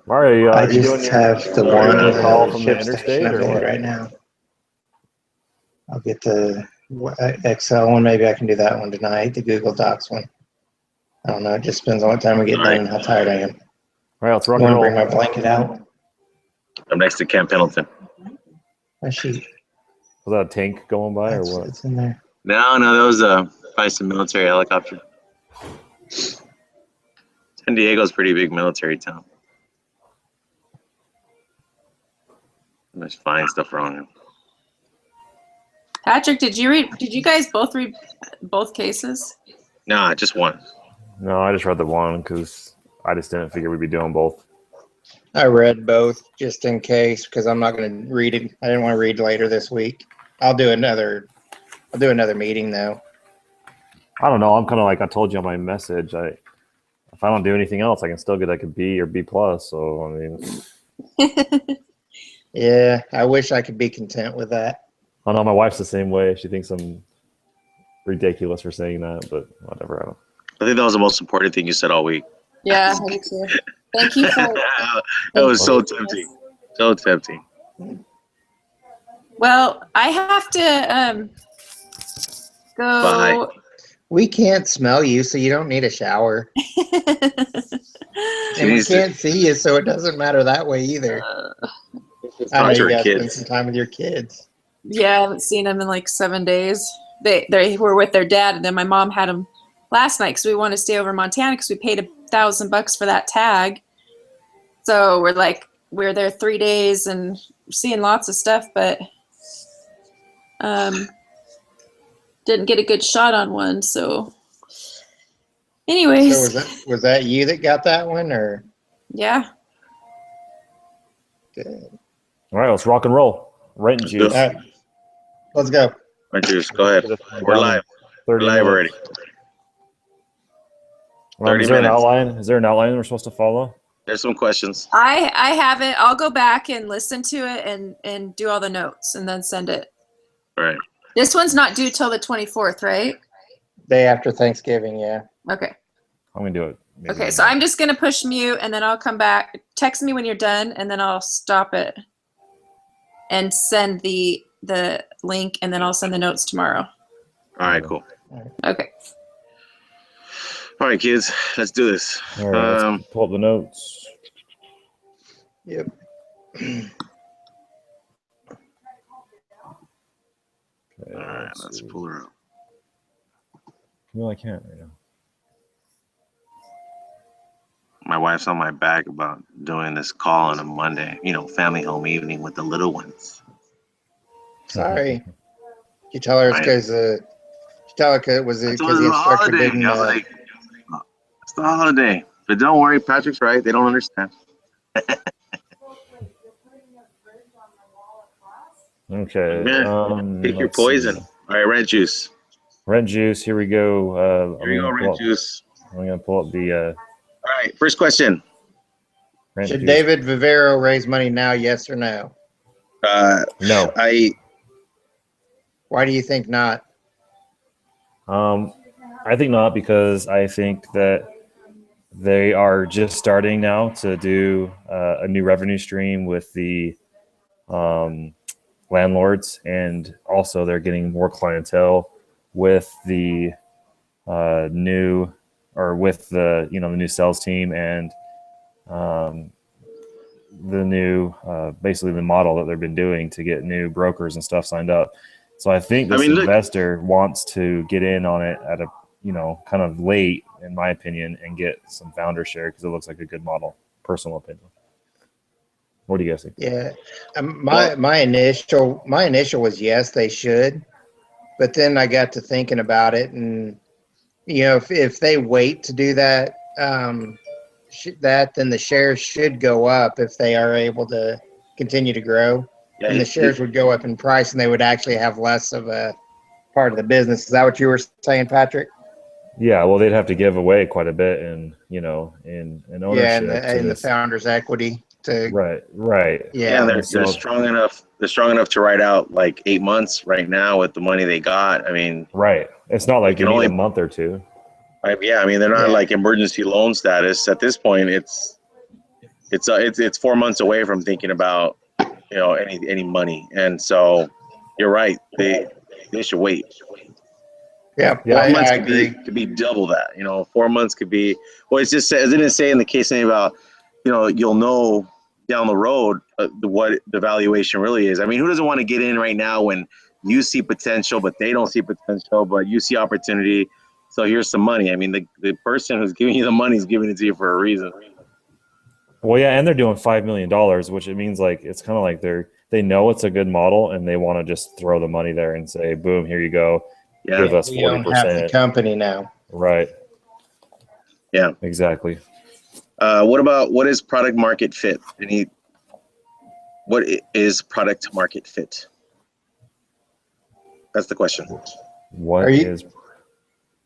Mario, I are you just have the one getting a call from the ship station interstate I'm or in what? right now. I'll get the Excel one. Maybe I can do that one tonight. The Google Docs one. I don't know. It just depends on what time we get done and how tired I am. All right, let's rock You and want to roll. bring my blanket out? I'm next to Camp Pendleton. My sheet. Was that a tank going by or what? It's in there. No, that was probably some military helicopter. San Diego's a pretty big military town. There's flying stuff wrong. Patrick, did you guys both read both cases? Nah, just one. No, I just read the one because I just didn't figure we'd be doing both. I read both just in case because I'm not going to read it. I didn't want to read later this week. I'll do another meeting though. I don't know. I'm kind of like I told you on my message. If I don't do anything else, I can still get like a B or B plus. So I mean, Yeah, I wish I could be content with that. I know my wife's the same way. She thinks I'm ridiculous for saying that, but whatever. I think that was the most important thing you said all week. Yeah, me too. Thank you for. It was so tempting. So tempting. Well, I have to go. Bye. We can't smell you, so you don't need a shower. And we can't see you, so it doesn't matter that way either. I know you guys spend some time with your kids. Yeah, I haven't seen them in like 7 days. They were with their dad, and then my mom had them last night because we wanted to stay over in Montana because we paid $1,000 for that tag. So we're there 3 days and seeing lots of stuff, but didn't get a good shot on one. So, anyways, So was that you that got that one, or? Yeah. Good. All right, let's rock and roll. Rentjuice. All right. Let's go. Rentjuice, go ahead. We're live. We're 30 live already. Is there an outline? Is there an outline we're supposed to follow? There's some questions. I have it. I'll go back and listen to it and do all the notes and then send it. All right. This one's not due till the 24th, right? Day after Thanksgiving, yeah. Okay. I'm gonna do it. Okay, so I'm just gonna push mute and then I'll come back. Text me when you're done and then I'll stop it and send the link and then I'll send the notes tomorrow. All right, cool. Okay. All right, kids, let's do this. All right, let's pull up the notes. Yep. All right, let's pull her up. Well, I can't right now. My wife's on my back about doing this call on a Monday, family home evening with the little ones. Sorry. You tell her it's because it was because the instructor didn't. I was like, it's the holiday. But don't worry, Patrick's right. They don't understand. Okay. Pick your poison. All right, Rentjuice. Rentjuice. Here we go. Here we go, Rentjuice. I'm gonna pull up the. All right, first question. Should David Vivero raise money now? Yes or no? No. Why do you think not? I think not because I think that they are just starting now to do a new revenue stream with the landlords, and also they're getting more clientele with the new sales team and the new basically the model that they've been doing to get new brokers and stuff signed up. So I think this investor wants to get in on it at a kind of late, in my opinion, and get some founder share because it looks like a good model. Personal opinion. What do you guys think? Yeah, my initial was yes, they should, but then I got to thinking about it, and if they wait to do that, then the shares should go up if they are able to continue to grow, and the shares would go up in price, and they would actually have less of a part of the business. Is that what you were saying, Patrick? Yeah, well, they'd have to give away quite a bit in ownership. Yeah, and the founder's equity. Right. Yeah, they're strong enough. They're strong enough to ride out like 8 months right now with the money they got. I mean, right. It's not like you need a month or two. They're not like emergency loan status at this point. It's it's 4 months away from thinking about any money, and so you're right. They should wait. Yeah, 4 months I agree. could be double that. 4 months could be. Well, it's just it didn't say in the case anything about you'll know down the road what the valuation really is. I mean, who doesn't want to get in right now when you see potential, but they don't see potential, but you see opportunity? So here's some money. I mean, the person who's giving you the money is giving it to you for a reason. Well, yeah, and they're doing $5 million, which it means like it's kind of like they know it's a good model and they want to just throw the money there and say, boom, here you go. Yeah. Give us 40%. We don't have the company now. Right. Yeah. Exactly. What is product market fit? What is product market fit? That's the question.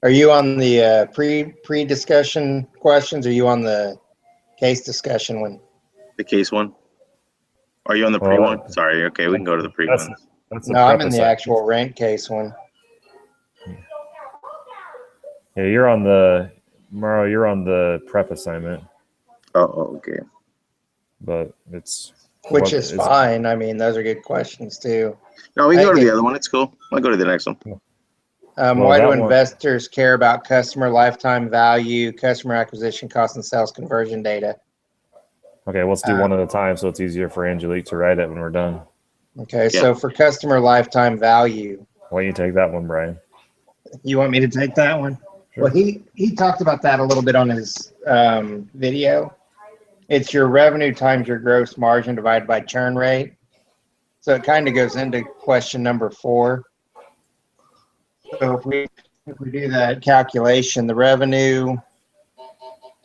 Are you on the pre-discussion questions? Or are you on the case discussion one? The case one? Are you on the pre one? Sorry. Okay, we can go to the pre one. No, I'm in the actual rent case one. Yeah, you're on the prep assignment. Oh, okay. But it's which is fine. I mean, those are good questions too. No, we can go to the other one. It's cool. I'll go to the next one. Why do investors care about customer lifetime value, customer acquisition cost, and sales conversion data? Okay, let's do one at a time so it's easier for Angelique to write it when we're done. Okay, so for customer lifetime value. Why don't you take that one, Brian? You want me to take that one? Sure. Well, he talked about that a little bit on his video. It's your revenue times your gross margin divided by churn rate. So it kind of goes into question number 4. So if we do that calculation, the revenue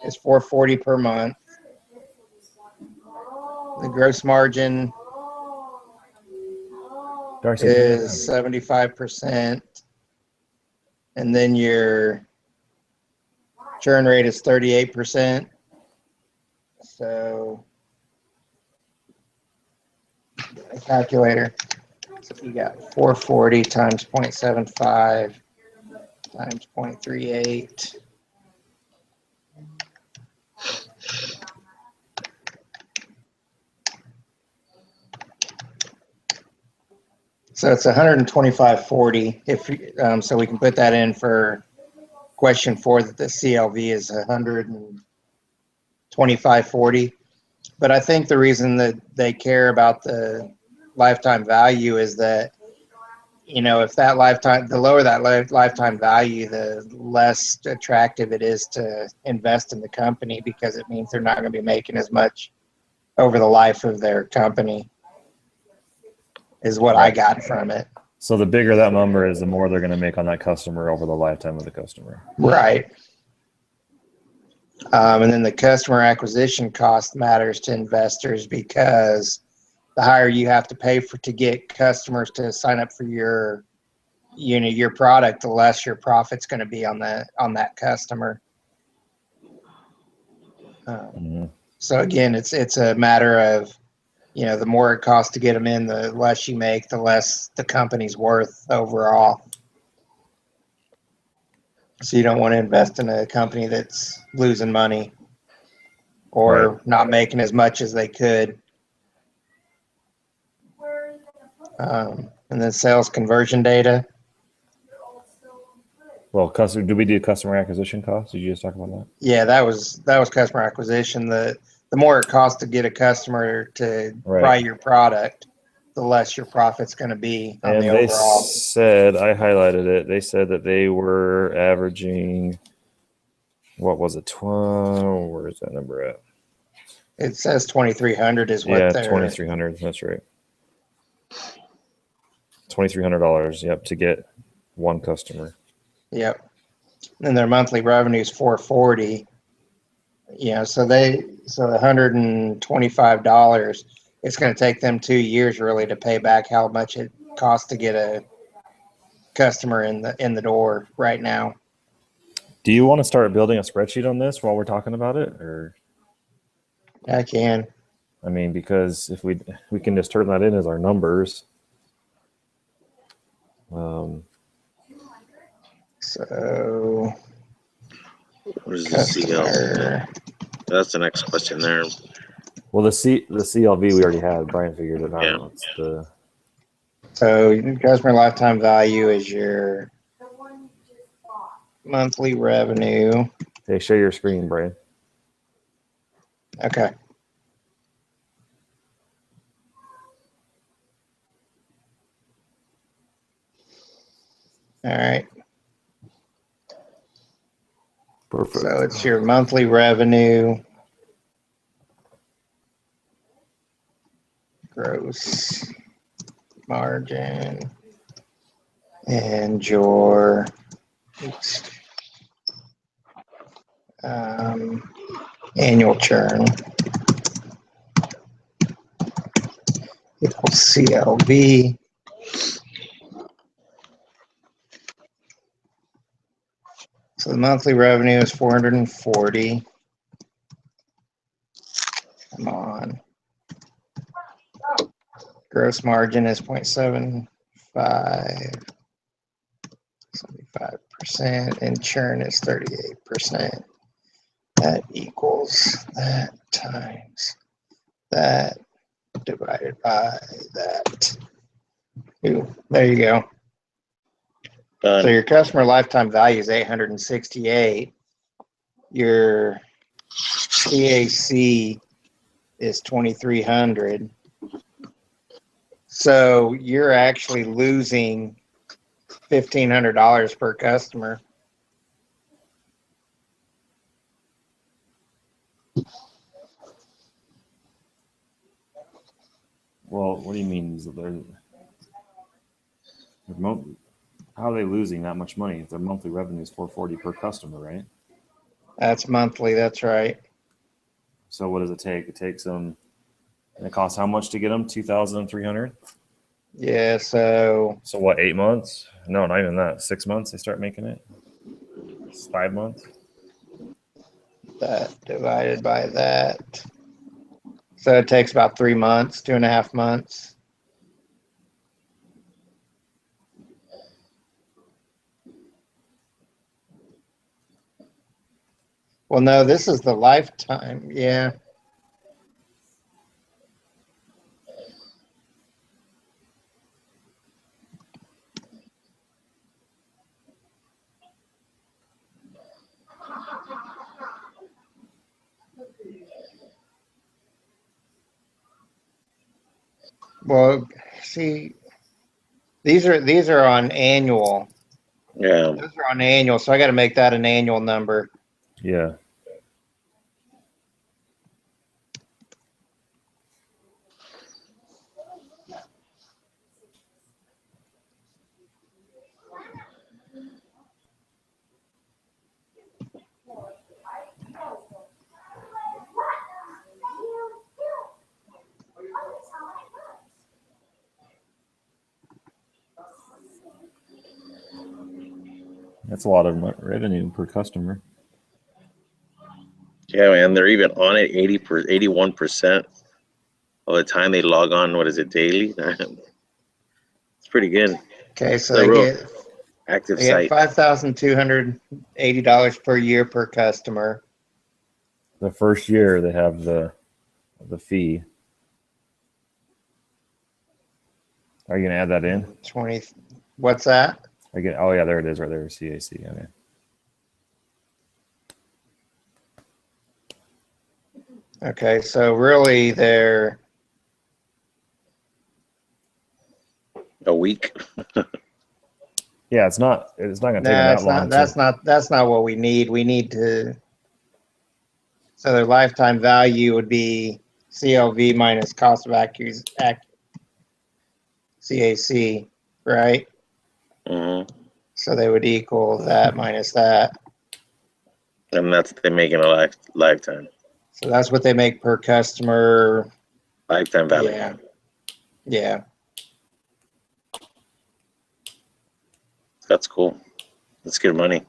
is $440 per month. The gross margin is 75%, and then your churn rate is 38%. So a calculator. So you got 440 times 0.75 times 0.38. So it's 125.40. If so, we can put that in for question 4 that the CLV is 125.40. But I think the reason that they care about the lifetime value is that, if that the lower that lifetime value, the less attractive it is to invest in the company, because it means they're not going to be making as much over the life of their company, is what I got from it. So the bigger that number is, the more they're going to make on that customer over the lifetime of the customer. Right. And then the customer acquisition cost matters to investors, because the higher you have to pay to get customers to sign up for your product, the less your profit's going to be on that customer. So again, it's a matter of, the more it costs to get them in, the less you make, the less the company's worth overall. So you don't want to invest in a company that's losing money or not making as much as they could. And then sales conversion data. Well, do we do customer acquisition costs? Did you just talk about that? Yeah, that was customer acquisition. The more it costs to get a customer to buy your product, the less your profit's going to be on the overall. They said, I highlighted it, they said that they were averaging, what was it, where is that number at? It says 2,300 is what they're... 2,300, that's right. $2,300, yep, to get one customer. Yep. And their monthly revenue is $440. So $125. It's going to take them 2 years really to pay back how much it costs to get a customer in the door right now. Do you want to start building a spreadsheet on this while we're talking about it, or? I can. I mean, because if we can just turn that in as our numbers. So what is the CL? That's the next question there. Well, the CLV we already had. Brian figured it out. Yeah. It's the So customer lifetime value is your monthly revenue. Hey, share your screen, Brian. Okay. All right. Perfect. So it's your monthly revenue, gross margin, and your annual churn equals CLV. So the monthly revenue is 440. Come on. Gross margin is 0.75, 75%, and churn is 38%. That equals that times that divided by that. Ooh, there you go. So your customer lifetime value is 868. Your CAC is 2,300. So you're actually losing $1,500 per customer. Well, what do you mean? How are they losing that much money if their monthly revenue is $440 per customer, right? That's monthly. That's right. So what does it take? It takes them. And it costs how much to get them? 2,300. Yeah. So what? 8 months? No, not even that. 6 months. They start making it. It's 5 months. that divided by that. So it takes about 3 months, 2.5 months. Well, no, this is the lifetime. Yeah. Well, see, these are on annual. Yeah. Those are on annual, so I got to make that an annual number. Yeah. That's a lot of revenue per customer. Yeah, man, they're even on it 81% of the time they log on. What is it, daily? It's pretty good. Okay, so It's a they real get active site. $5,280 per year per customer. The first year they have the fee. Are you gonna add that in? 20. What's that? Oh yeah, there it is right there. CAC. Okay. Okay, so really they're A week. Yeah, it's not gonna take them no, that it's long. not. That's not what we need. We need to. So their lifetime value would be CLV minus cost of CAC, right? Mm-hmm. So they would equal that minus that. And that's what they make in a lifetime. So that's what they make per customer. Lifetime value. Yeah. Yeah. That's cool. That's good money.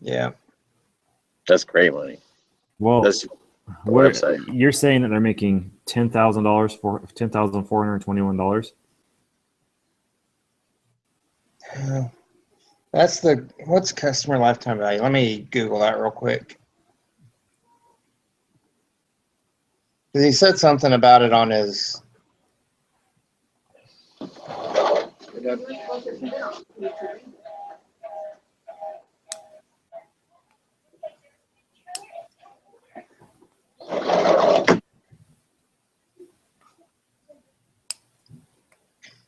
Yeah. That's great money. Well, that's website. You're saying that they're making $10,000 for $10,421. That's what's customer lifetime value? Let me Google that real quick. He said something about it on his.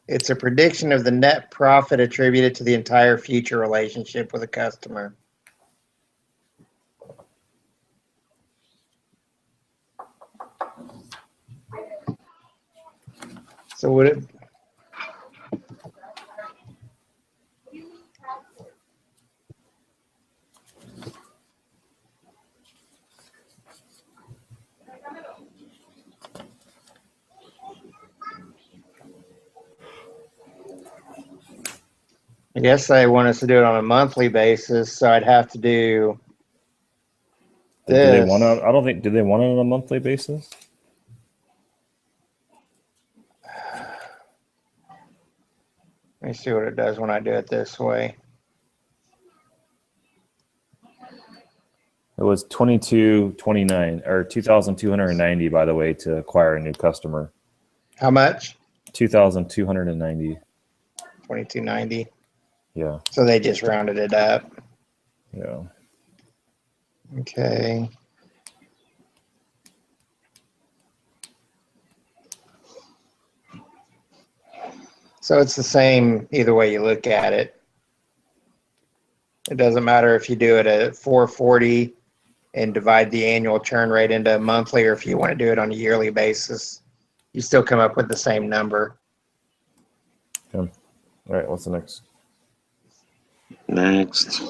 It's a prediction of the net profit attributed to the entire future relationship with a customer. So would it? I guess they want us to do it on a monthly basis, so I'd have to do this. Do they want to? I don't think. Do they want it on a monthly basis? Let me see what it does when I do it this way. It was $22.29 or $2,290, by the way, to acquire a new customer. How much? $2,290. $22.90. Yeah. So they just rounded it up. Yeah. Okay. So it's the same either way you look at it. It doesn't matter if you do it at 440 and divide the annual churn rate into monthly, or if you want to do it on a yearly basis. You still come up with the same number. Okay. All right. What's the next? Next.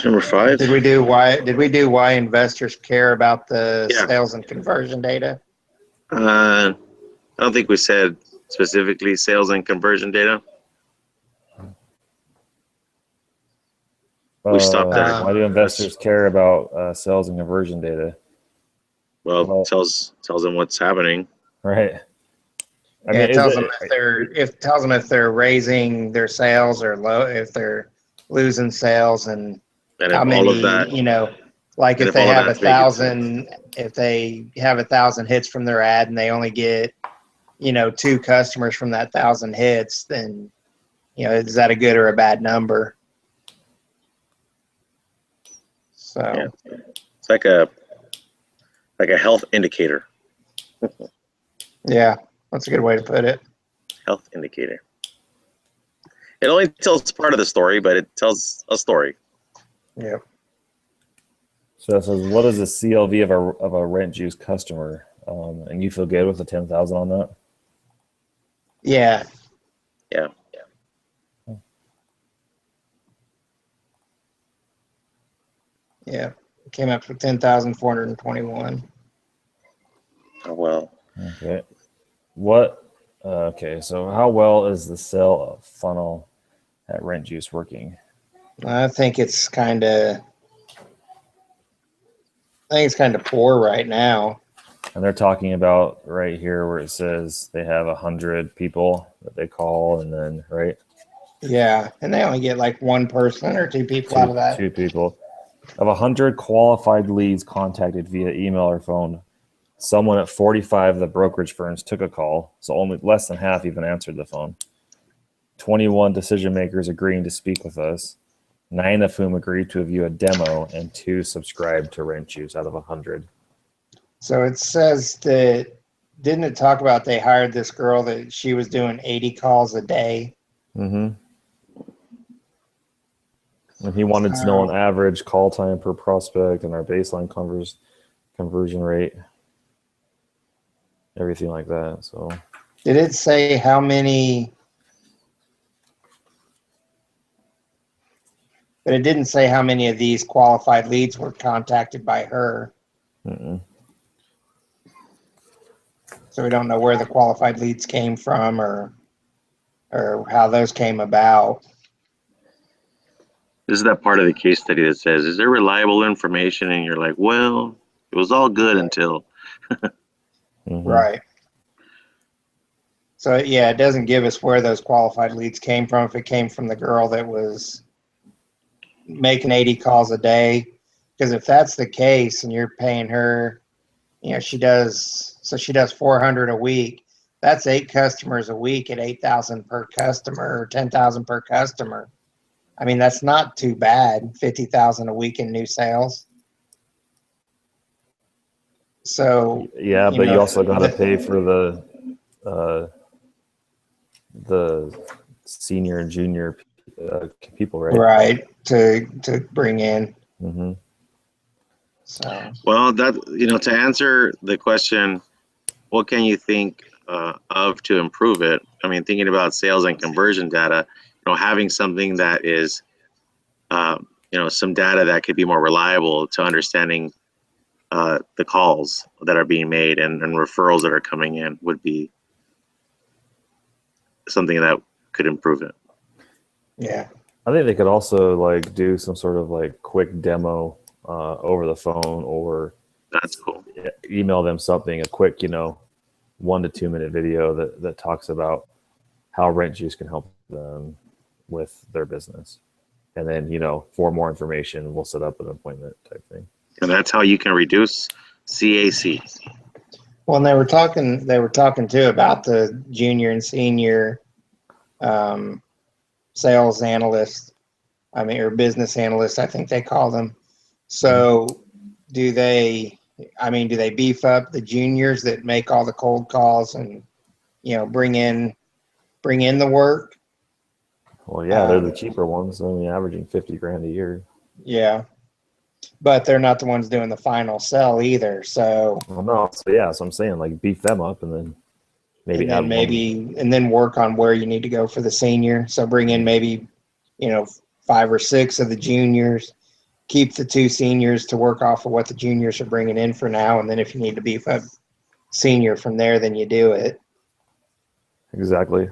Number 5. Did we do why investors care about the sales and conversion data? I don't think we said specifically sales and conversion data. We stopped there. Why do investors care about sales and conversion data? Well, it tells them what's happening. Right. I mean, it tells them if they're raising their sales or if they're losing sales, and how many, all of that, like if they have 1,000, if they have 1,000 hits from their ad and they only get, 2 customers from that 1,000 hits, then, is that a good or a bad number? So yeah. It's like a health indicator. Yeah, that's a good way to put it. Health indicator. It only tells part of the story, but it tells a story. Yeah. So it says, what is the CLV of a Rentjuice customer? And you feel good with the 10,000 on that? Yeah. Yeah. Yeah. It came up with 10,421. Oh, well. Okay. Okay, so how well is the sale funnel at Rentjuice working? I think it's kind of poor right now. And they're talking about right here where it says they have 100 people that they call, and then right. Yeah, and they only get like 1 person or 2 people out of that. 2 people. Of 100 qualified leads contacted via email or phone, someone at 45 of the brokerage firms took a call, so only less than half even answered the phone. 21 decision makers agreeing to speak with us, 9 of whom agreed to view a demo, and 2 subscribed to Rentjuice out of 100. So it says that, didn't it talk about they hired this girl that she was doing 80 calls a day? Mm-hmm. And he wanted to know an average call time per prospect and our baseline conversion rate, everything like that. So, did it say how many? But it didn't say how many of these qualified leads were contacted by her. mm-mm. So we don't know where the qualified leads came from or how those came about. This is that part of the case study that says, is there reliable information? And you're like, well, it was all good until. Mm-hmm. Right. So, yeah, it doesn't give us where those qualified leads came from. If it came from the girl that was making 80 calls a day, Because if that's the case and you're paying her, she does 400 a week. That's 8 customers a week at 8,000 per customer, or 10,000 per customer. I mean, that's not too bad. 50,000 a week in new sales. So yeah, but you also got to pay for the senior and junior people, right? Right, to bring in. Mm-hmm. So well, that to answer the question, what can you think of to improve it? I mean, thinking about sales and conversion data, having something that is, some data that could be more reliable to understanding the calls that are being made and referrals that are coming in would be something that could improve it. Yeah. I think they could also like do some sort of like quick demo over the phone, or that's cool. Email them something, a quick, 1 to 2 minute video that talks about how Rentjuice can help them with their business. And then, for more information, we'll set up an appointment type thing. And that's how you can reduce CAC. Well, and they were talking too about the junior and senior sales analysts, or business analysts, I think they call them. So do they beef up the juniors that make all the cold calls and, bring in the work? Well, yeah, they're the cheaper ones, only averaging $50,000 a year. Yeah. But they're not the ones doing the final sell either. So so I'm saying like beef them up and then maybe work on where you need to go for the senior. So bring in maybe 5 or 6 of the juniors, keep the 2 seniors to work off of what the juniors are bringing in for now, and then if you need to beef up senior from there, then you do it. Exactly.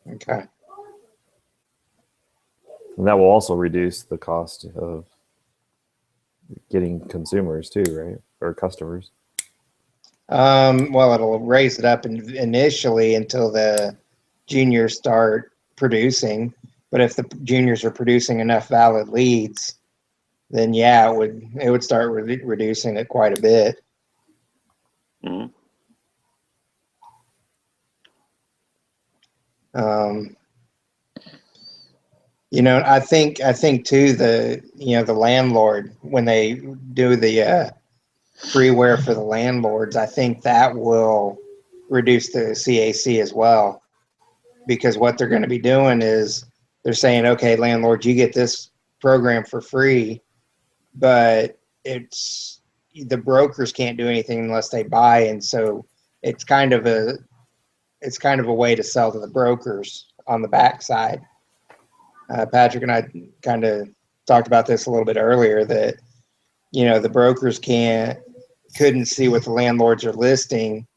Okay. And that will also reduce the cost of getting consumers too, right? Or customers. Well, it'll raise it up initially until the juniors start producing. But if the juniors are producing enough valid leads, then yeah, it would start reducing it quite a bit. Mm-hmm. I think too, the landlord, when they do the freeware for the landlords, I think that will reduce the CAC as well, because what they're going to be doing is they're saying, okay, landlord, you get this program for free, but the brokers can't do anything unless they buy, and so it's kind of a way to sell to the brokers on the backside. Patrick and I kind of talked about this a little bit earlier, that the brokers couldn't see what the landlords are listing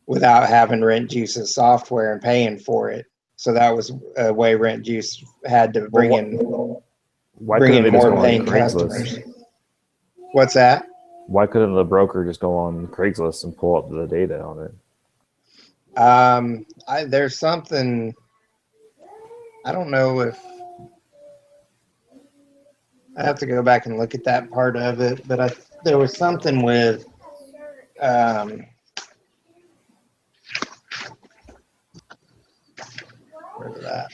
without having Rentjuice's software and paying for it. So that was a way Rentjuice had to bring in more paying customers. What's that? Why couldn't the broker just go on Craigslist and pull up the data on it? There's something, I don't know if I have to go back and look at that part of it, but there was something with where's that?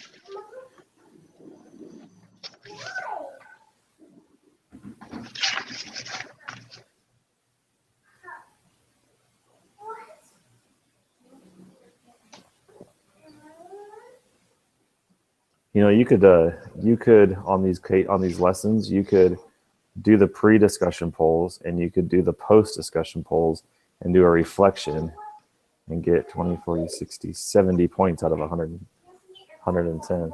You could on these lessons, you could do the pre-discussion polls and you could do the post-discussion polls and do a reflection and get 20, 40, 60, 70 points out of 100, 110.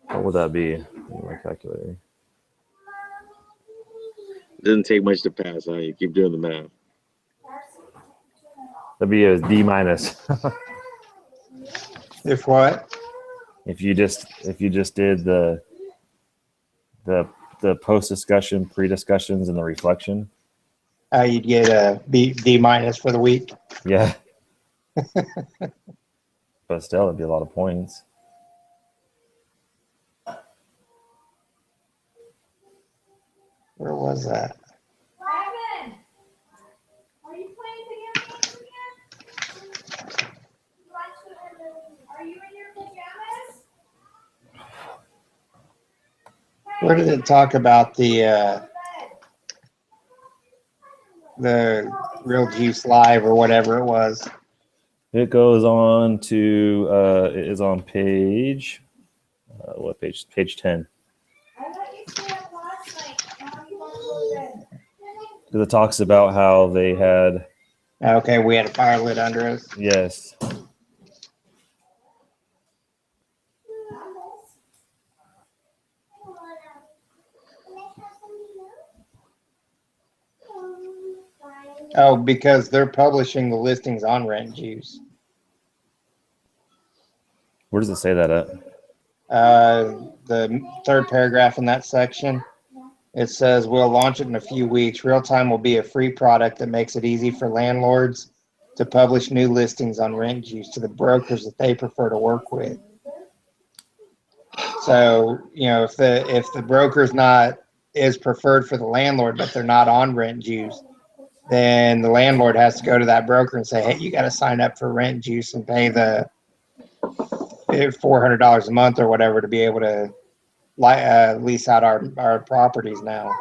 What would that be? My calculator. It doesn't take much to pass, huh? You keep doing the math. That'd be a D minus. If what? If you just did the post discussion, pre discussions, and the reflection. You'd get a D minus for the week. Yeah. But still, it'd be a lot of points. Where was that? Ivan, are you playing video games again? Are you in your pajamas? Where did it talk about the Real Juice Live or whatever it was? It goes on to it is on page what page? Page 10. I let you stay up last night. Now you want to go to bed. Because it talks about how they had. Okay, we had a fire lit under us. Yes. Oh, because they're publishing the listings on Rentjuice. Where does it say that at? The third paragraph in that section. It says, we'll launch it in a few weeks. Real Time will be a free product that makes it easy for landlords to publish new listings on Rentjuice to the brokers that they prefer to work with. So, you know, if the broker's not is preferred for the landlord, but they're not on Rentjuice, then the landlord has to go to that broker and say, hey, you got to sign up for Rentjuice and pay the $400 a month or whatever to be able to lease out our properties now.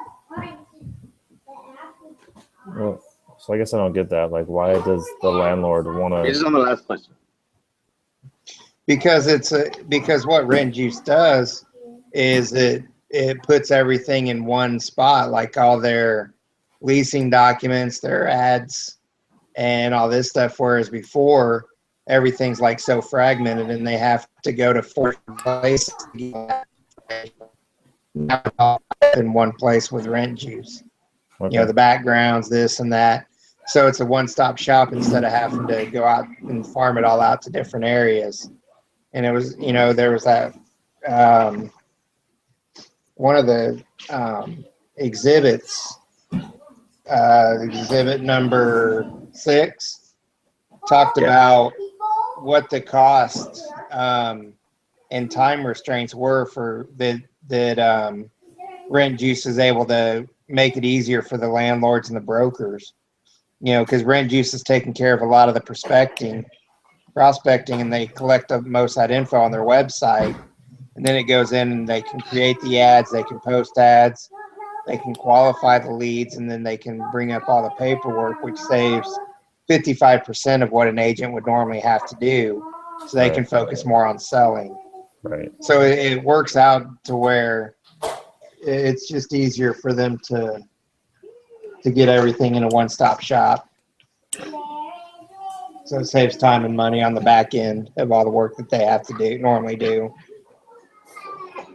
Well, so I guess I don't get that. Like, why does the landlord want to? It's on the last question. Because because what Rentjuice does is it puts everything in one spot, like all their leasing documents, their ads, and all this stuff. Whereas before, everything's like so fragmented, and they have to go to 4 places in one place with Rentjuice. Okay. You know, the backgrounds, this and that. So it's a one-stop shop instead of having to go out and farm it all out to different areas. And it was, you know, there was that one of the exhibits, exhibit number 6, talked about what the cost and time restraints were for that Rentjuice is able to make it easier for the landlords and the brokers. You know, because Rentjuice is taking care of a lot of the prospecting, and they collect most of that info on their website, and then it goes in and they can create the ads, they can post ads, they can qualify the leads, and then they can bring up all the paperwork, which saves 55% of what an agent would normally have to do, so they can focus more on selling. Right. So it works out to where it's just easier for them to get everything in a one-stop shop. So it saves time and money on the back end of all the work that they have to normally do.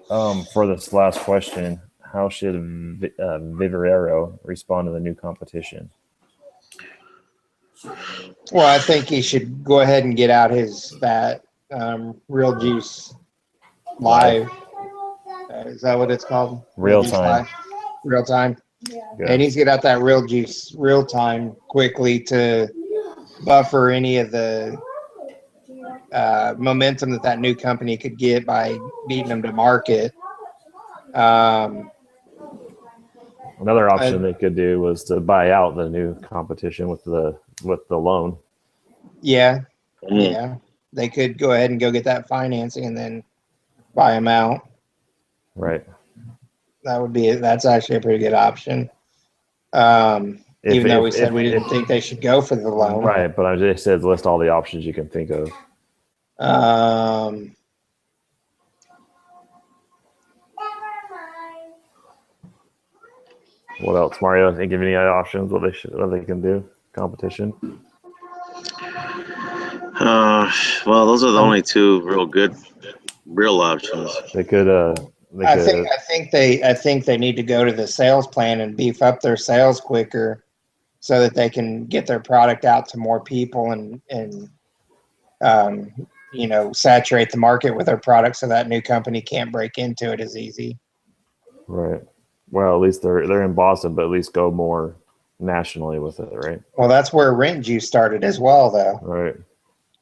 For this last question, how should Viverero respond to the new competition? Well, I think he should go ahead and get out that Real Juice Live. Is that what it's called? Real Time. Real Time. Good. And he's get out that Real Juice Real Time quickly to buffer any of the momentum that new company could get by beating them to market. Another option they could do was to buy out the new competition with the loan. Yeah, yeah, they could go ahead and go get that financing and then buy them out. Right. That's actually a pretty good option. Even though we said we didn't think they should go for the loan. Right, but I just said list all the options you can think of. What else, Mario? Think of any other options? What they can do? Competition. Well, those are the only two real options. They could. I think they need to go to the sales plan and beef up their sales quicker, so that they can get their product out to more people and you know, saturate the market with their product so that new company can't break into it as easy. Right. Well, at least they're in Boston, but at least go more nationally with it, right? Well, that's where Rentjuice started as well, though. Right.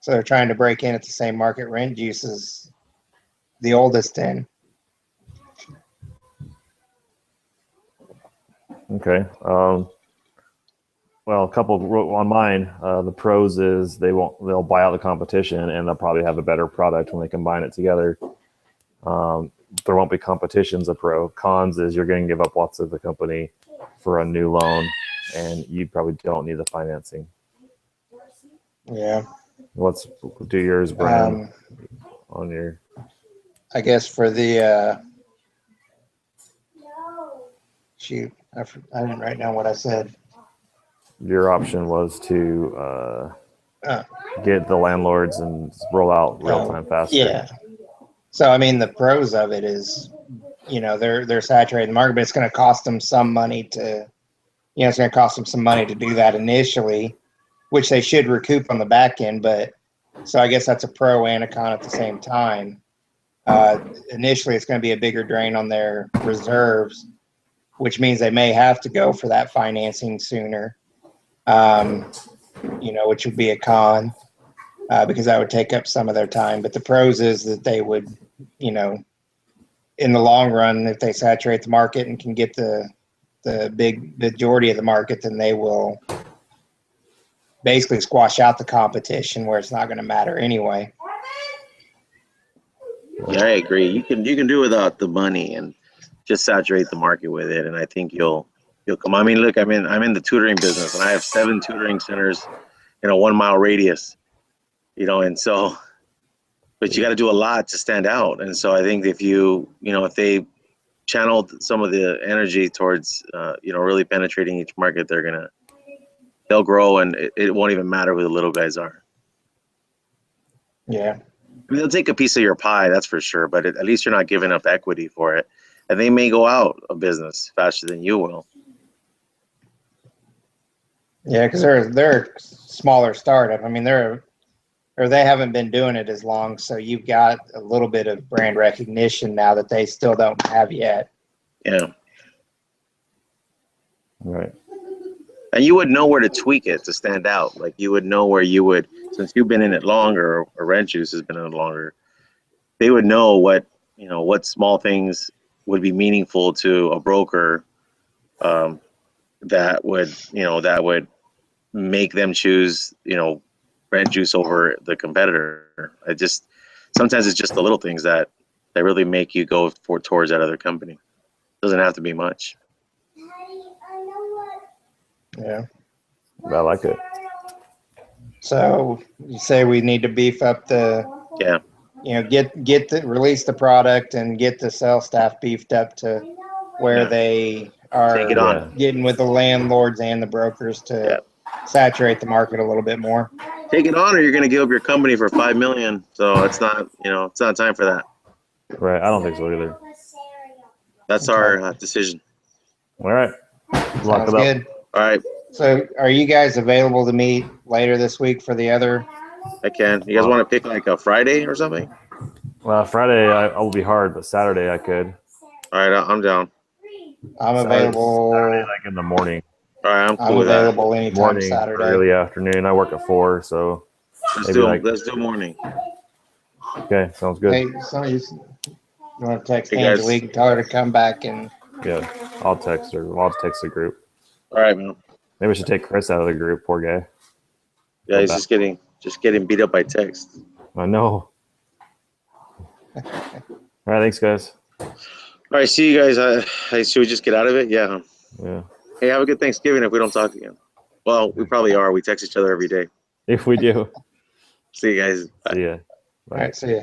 So they're trying to break in at the same market Rentjuice is the oldest in. Okay. Well, a couple on mine. The pros is they'll buy out the competition, and they'll probably have a better product when they combine it together. There won't be competition's a pro. Cons is you're going to give up lots of the company for a new loan, and you probably don't need the financing. Yeah. Let's do yours, Brian, on your. I guess for the shoot, I didn't write down what I said. Your option was to get the landlords and roll out real time faster. Yeah. So I mean, the pros of it is, they're saturating the market, but it's going to cost them some money to, it's going to cost them some money to do that initially, which they should recoup on the back end. But so I guess that's a pro and a con at the same time. Initially, it's going to be a bigger drain on their reserves, which means they may have to go for that financing sooner, which would be a con because that would take up some of their time. But the pros is that they would, in the long run, if they saturate the market and can get the big majority of the market, then they will basically squash out the competition where it's not going to matter anyway. Yeah, I agree. You can do without the money and just saturate the market with it, and I think you'll come. I mean, look, I'm in the tutoring business, and I have 7 tutoring centers in a 1 mile radius. And so, but you got to do a lot to stand out. And so I think if if they channeled some of the energy towards really penetrating each market, they'll grow, and it won't even matter who the little guys are. Yeah. I mean, they'll take a piece of your pie, that's for sure, but at least you're not giving up equity for it. And they may go out of business faster than you will. Yeah, because they're a smaller startup. I mean, they haven't been doing it as long, so you've got a little bit of brand recognition now that they still don't have yet. Yeah. Right. And you would know where to tweak it to stand out. Like you would know where you would, since you've been in it longer, or Rentjuice has been in it longer, they would know what small things would be meaningful to a broker that would make them choose, Rentjuice over the competitor. Sometimes it's just the little things that really make you go towards that other company. It doesn't have to be much. Yeah. I like it. So you say we need to beef up release the product and get the sales staff beefed up to where they are getting with the landlords and the brokers to saturate the market a little bit more. Take it on, or you're going to give up your company for $5 million. So it's not, it's not time for that. Right. I don't think so either. That's our decision. All right. Sounds good. All right. So are you guys available to meet later this week for the other? I can. You guys want to pick like a Friday or something? Well, Friday I will be hard, but Saturday I could. All right, I'm down. I'm available. Saturday, like in the morning. All right, I'm cool with that. I'm available anytime morning, Saturday. Early afternoon. I work at 4, so let's do morning. Okay, sounds good. Hey, you want to text Angelique and tell her to come back and? Yeah, I'll text her. I'll text the group. All right, man. Maybe we should take Chris out of the group. Poor guy. Yeah, he's just getting beat up by text. I know. All right, thanks, guys. All right, see you guys. Should we just get out of it? Yeah. Yeah. Hey, have a good Thanksgiving if we don't talk again. Well, we probably are. We text each other every day. If we do. See you guys. Bye. See ya. All right, see ya.